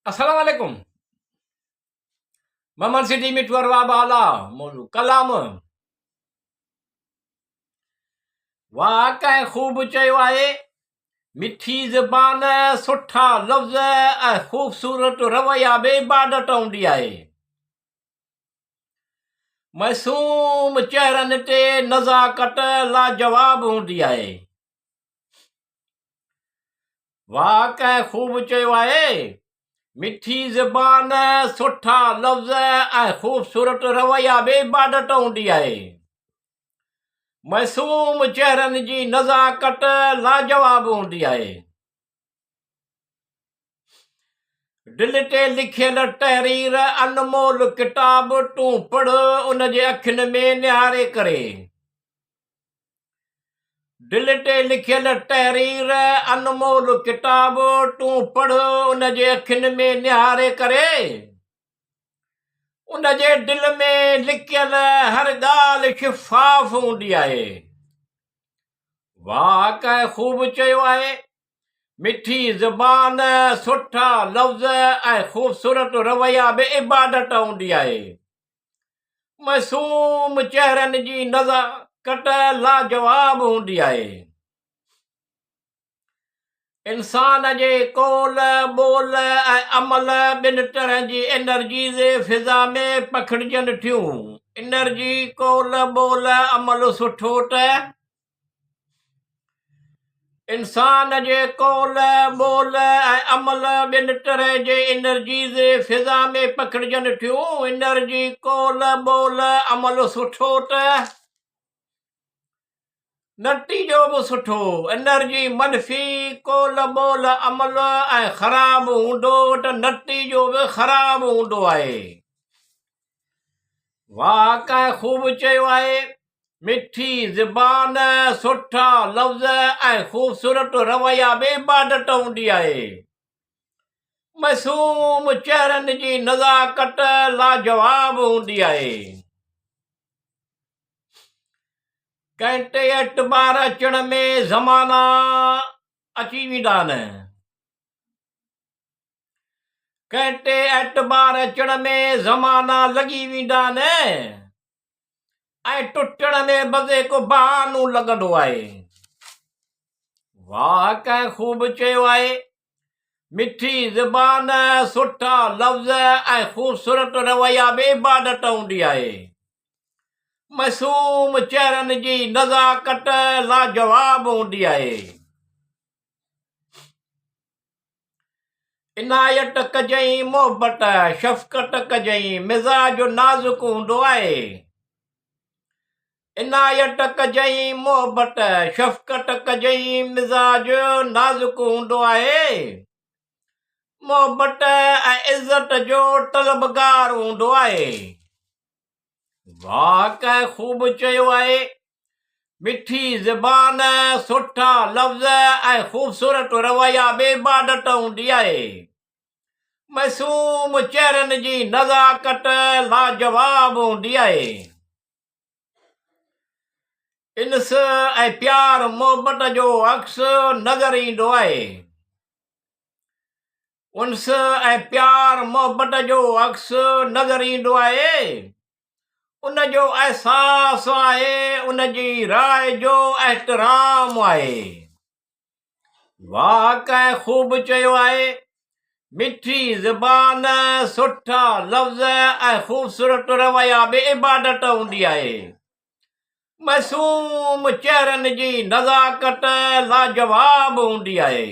Assalamu alaikum. Maman Sidi Mitwar Wabala, Molu Kalam. वाकई खूब चयो आहे मिठी ज़बान सुठा लफ़्ज़ ऐं ख़ूबसूरत रवैया बि इबादत हूंदी आहे मासूम चेहरनि ते नज़ाकत लाजवाब हूंदी आहे वाकई खूब चयो आहे मिठी ज़बान सुठा लफ़्ज़ ऐं ख़ूबसूरत रवैया बि इबादत हूंदी आहे मासूम चेहरनि जी नज़ाकत लाजवाब हूंदी आहे दिल ते लिखियल तहरीर अनमोल किताब तूं पढ़ उन जे अखियुनि में निहारे करे दिल ते लिखियल तहरीर अनमोल किताब तूं पढ़ उन जे अखियुनि में निहारे करे उन जे दिल में लिखियल हर ॻाल्हि शिफ़ाफ़ हूंदी आहे वाकई खूब चयो आहे मिठी ज़बान सुठा लफ़्ज़ ऐं ख़ूबसूरत रवैया बि इबादत हूंदी आहे मासूम चेहरनि जी नज़ाकत लाजवाब हूंदी आहे इंसान जे कौल ॿोल ऐं अमल ॿिनि तरह जी एनर्जीज़ फिज़ा में पखिड़िजनि थियूं एनर्जी कौल ॿोल अमल सुठो त इंसान जे कौल ॿोल ऐं अमल ॿिनि तरह जे एनर्जीज़ फिज़ा में पखिड़िजनि थियूं एनर्जी कौल ॿोल अमल सुठो त नतीजो बि सुठो एनर्जी मनफ़ी कौल ॿोल अमल ऐं ख़राब हूंदो त नतीजो बि ख़राब हूंदो आहे वाकई खूब चयो आहे मिठी ज़बान सुठा लफ़्ज़ ऐं ख़ूबसूरत रवैया बि इबादत हूंदी आहे मासूम चेहरनि जी नज़ाकत लाजवाब हूंदी आहे कंहिं ते एतबार अचण में ज़माना अची वेंदा आहिनि कंहिं ते एतबार अचण में ज़माना लॻी वेंदा आहिनि ऐं टुटण में बज़े को बहानो लॻंदो आहे वाकई खूब चयो आहे मिठी ज़बान सुठा लफ़्ज़ ऐं ख़ूबसूरत रवैया बि इबादत हूंदी आहे मासूम चेहरनि जी नज़ाकत लाजवाब हूंदी आहे इनायत कजई मोहबत शफ़क़त कजई मिज़ाज नाज़ुक हूंदो आहे इनायत कजई मोहबत शफ़क़त कजई मिज़ाज नाज़ुक हूंदो आहे मोहबत ऐं इज़त जो तलबगार हूंदो आहे वाकई खूब चयो आहे मिठी ज़बान सुठा लफ़्ज़ ऐं ख़ूबसूरत रवैया बि इबादत हूंदी आहे मासूम चेहरनि जी नज़ाकत लाजवाब हूंदी आहे इन्स ऐं प्यार मोहबत जो अक्स नज़र ईंदो आहे उन्स ऐं प्यार मोहबत जो अक्स नज़र ईंदो आहे उन जो एहसास आहे उन जी राय जो एहतराम आहे वाकई खूब चयो आहे मिठी ज़बान सुठा लफ़्ज़ ऐं ख़ूबसूरत रवैया बि इबादत हूंदी आहे मासूम चेहरनि जी नज़ाकत लाजवाब हूंदी आहे